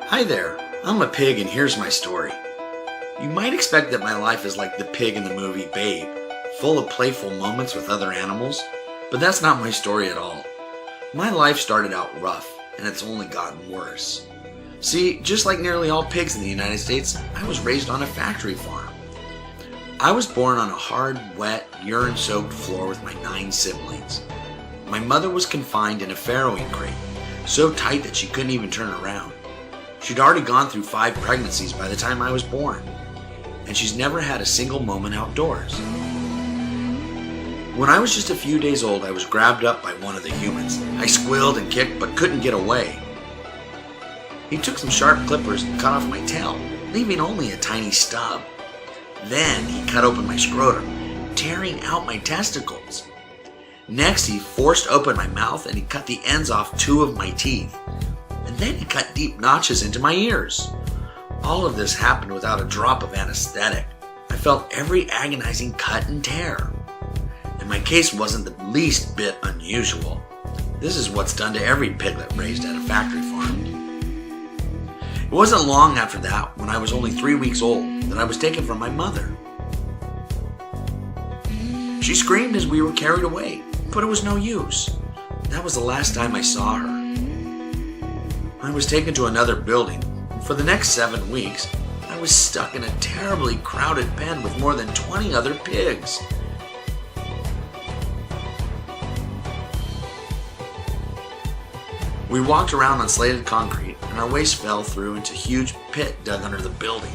Hi there, I'm a pig and here's my story. You might expect that my life is like the pig in the movie Babe, full of playful moments with other animals, but that's not my story at all. My life started out rough, and it's only gotten worse. See, just like nearly all pigs in the United States, I was raised on a factory farm. I was born on a hard, wet, urine-soaked floor with my 9 siblings. My mother was confined in a farrowing crate, so tight that she couldn't even turn around. She'd already gone through 5 pregnancies by the time I was born, and she's never had a single moment outdoors. When I was just a few days old, I was grabbed up by one of the humans. I squealed and kicked, but couldn't get away. He took some sharp clippers and cut off my tail, leaving only a tiny stub. Then he cut open my scrotum, tearing out my testicles. Next, he forced open my mouth and he cut the ends off 2 of my teeth. And then he cut deep notches into my ears. All of this happened without a drop of anesthetic. I felt every agonizing cut and tear. And my case wasn't the least bit unusual. This is what's done to every piglet raised at a factory farm. It wasn't long after that, when I was only 3 weeks old, that I was taken from my mother. She screamed as we were carried away, but it was no use. That was the last time I saw her. I was taken to another building, and for the next 7 weeks, I was stuck in a terribly crowded pen with more than 20 other pigs. We walked around on slated concrete, and our waste fell through into a huge pit dug under the building.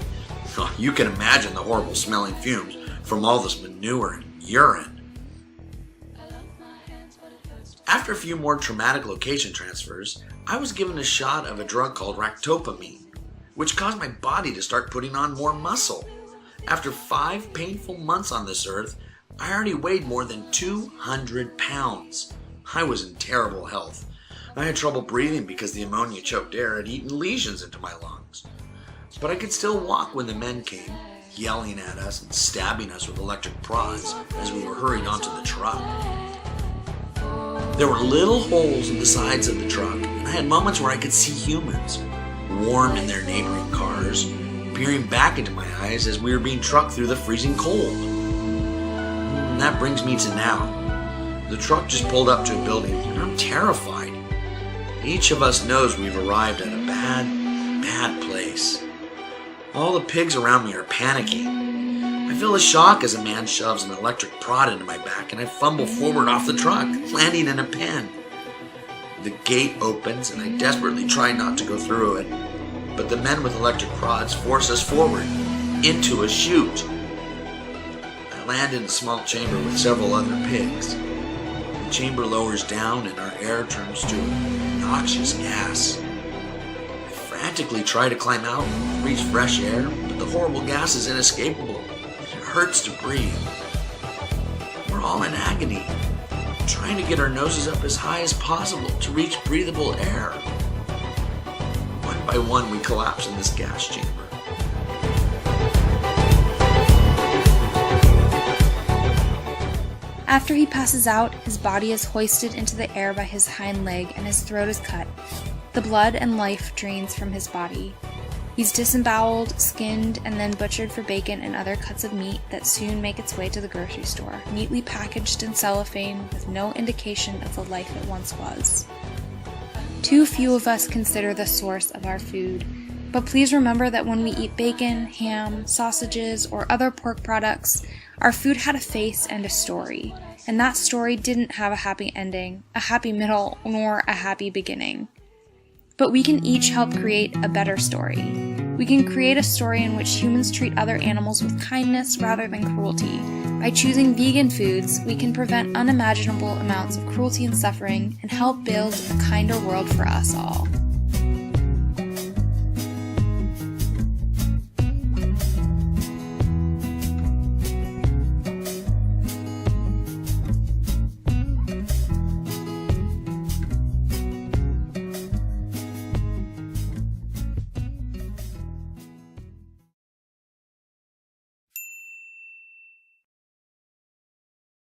You can imagine the horrible smelling fumes from all this manure and urine. After a few more traumatic location transfers, I was given a shot of a drug called ractopamine, which caused my body to start putting on more muscle. After 5 painful months on this earth, I already weighed more than 200 pounds. I was in terrible health. I had trouble breathing because the ammonia-choked air had eaten lesions into my lungs. But I could still walk when the men came, yelling at us and stabbing us with electric prods as we were hurried onto the truck. There were little holes in the sides of the truck, and I had moments where I could see humans, warm in their neighboring cars, peering back into my eyes as we were being trucked through the freezing cold. And that brings me to now. The truck just pulled up to a building, and I'm terrified. Each of us knows we've arrived at a bad place. All the pigs around me are panicking. I feel a shock as a man shoves an electric prod into my back and I fumble forward off the truck, landing in a pen. The gate opens and I desperately try not to go through it, but the men with electric prods force us forward into a chute. I land in a small chamber with several other pigs. The chamber lowers down and our air turns to noxious gas. I frantically try to climb out and reach fresh air, but the horrible gas is inescapable. It hurts to breathe. We're all in agony, trying to get our noses up as high as possible to reach breathable air. One by one, we collapse in this gas chamber. After he passes out, his body is hoisted into the air by his hind leg and his throat is cut. The blood and life drains from his body. He's disemboweled, skinned, and then butchered for bacon and other cuts of meat that soon make its way to the grocery store, neatly packaged in cellophane with no indication of the life it once was. Too few of us consider the source of our food, but please remember that when we eat bacon, ham, sausages, or other pork products, our food had a face and a story, and that story didn't have a happy ending, a happy middle, nor a happy beginning. But we can each help create a better story. We can create a story in which humans treat other animals with kindness rather than cruelty. By choosing vegan foods, we can prevent unimaginable amounts of cruelty and suffering and help build a kinder world for us all.